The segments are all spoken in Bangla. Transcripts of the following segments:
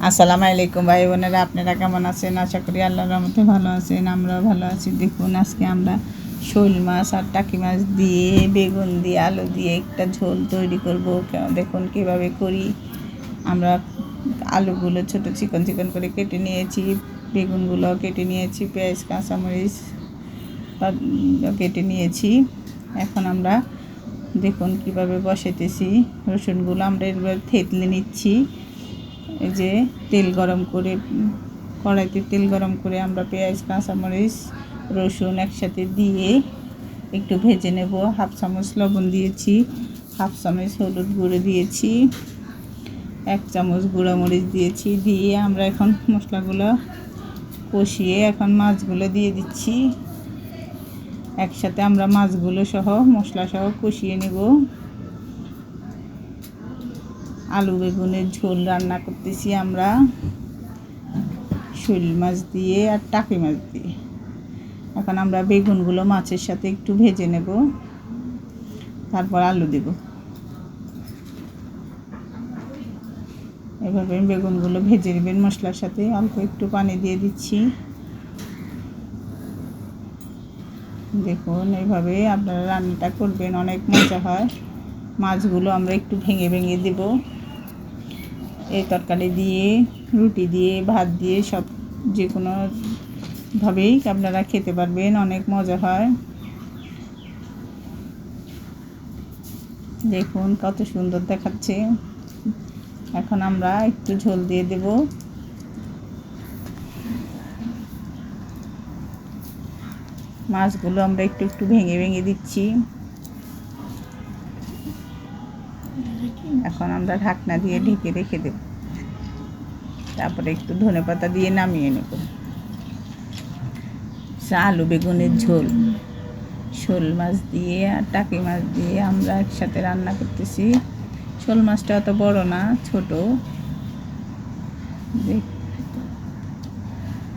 আসসালামু আলাইকুম ভাই বোনেরা, আপনারা কেমন আছেন? আশা করি আল্লাহর রহমতে ভালো আছেন। আমরাও ভালো আছি। দেখুন, আজকে আমরা শোল মাছ আর টাকি মাছ দিয়ে বেগুন দিয়ে আলু দিয়ে একটা ঝোল তৈরি করব। দেখুন কীভাবে করি। আমরা আলুগুলো ছোটো চিকন চিকন করে কেটে নিয়েছি, বেগুনগুলো কেটে নিয়েছি, পেঁয়াজ কাঁচামরিচ কেটে নিয়েছি। এখন আমরা দেখুন কীভাবে বসাইতেছি। রসুনগুলো আমরা এবার থেতলে নিচ্ছি। এই যে তেল গরম করে, কড়াইতে তেল গরম করে আমরা পেঁয়াজ কাঁচামরিচ রসুন একসাথে দিয়ে একটু ভেজে নেব। হাফ চামচ লবণ দিয়েছি, হাফ চামচ হলুদ গুঁড়ো দিয়েছি, 1 চামচ গুঁড়ামরিচ দিয়েছি। দিয়ে আমরা এখন মশলাগুলো কষিয়ে এখন মাছগুলো দিয়ে দিচ্ছি। একসাথে আমরা মাছগুলো সহ মশলা সহ কষিয়ে নেব। আলু বেগুনের ঝোল রান্না করতেছি আমরা শোল মাছ দিয়ে আর টাকি মাছ দিয়ে। এখন আমরা বেগুনগুলো মাছের সাথে একটু ভেজে নেব, তারপর আলু দেব। এভাবে বেগুনগুলো ভেজে নেবেন মশলার সাথে। অল্প একটু পানি দিয়ে দিচ্ছি। দেখুন, এইভাবে আপনারা রান্নাটা করবেন, অনেক মজা হয়। মাছগুলো আমরা একটু ভেঙে ভেঙে দেব। এই তরকারি দিয়ে, রুটি দিয়ে, ভাত দিয়ে, সব যে কোনোভাবেই আপনারা খেতে পারবেন, অনেক মজা হয়। দেখুন কত সুন্দর দেখাচ্ছে। এখন আমরা একটু ঝোল দিয়ে দেব। মাছগুলো আমরা একটু একটু ভেঙে ভেঙে দিচ্ছি। এখন আমরা ঢাকনা দিয়ে ঢেকে রেখে দেব। তারপরে একটু ধনেপাতা দিয়ে নামিয়ে নেব। আলু বেগুনের ঝোল শোল মাছ দিয়ে আর টাকি মাছ দিয়ে আমরা একসাথে রান্না করতেছি। শোল মাছটা অত বড় না, ছোট।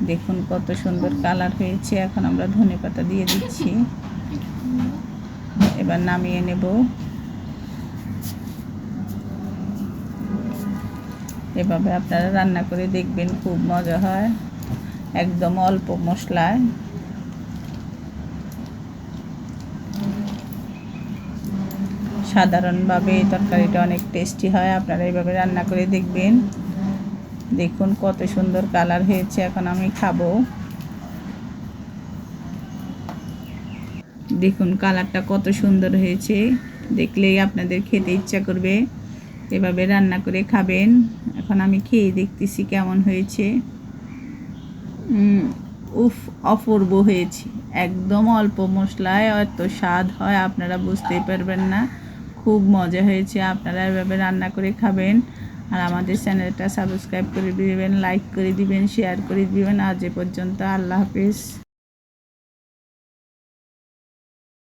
দেখুন কত সুন্দর কালার হয়েছে। এখন আমরা ধনেপাতা দিয়ে দিচ্ছি। এবার নামিয়ে নেব। এভাবে আপনারা রান্না করে দেখবেন, খুব মজা হয়। একদম অল্প মশলায়। সাধারণভাবে এই তরকারিটা অনেক টেস্টি হয়। আপনারা এইভাবে রান্না করে দেখবেন। দেখুন কত সুন্দর কালার হয়েছে। এখন আমি খাবো। দেখুন কালারটা কত সুন্দর হয়েছে, দেখলেই আপনাদের খেতে ইচ্ছা করবে। এভাবে রান্না করে খাবেন। এখন আমি খেয়ে দেখতেছি কেমন হয়েছে। উফ, অপূর্ব হয়েছে। একদম অল্প মশলায় এত স্বাদ হয় আপনারা বুঝতেই পারবেন না। খুব মজা হয়েছে। আপনারা এভাবে রান্না করে খাবেন। আর আমাদের চ্যানেলটা সাবস্ক্রাইব করে দিবেন, লাইক করে দিবেন, শেয়ার করে দিবেন। আজ এ পর্যন্ত। আল্লাহ হাফেজ।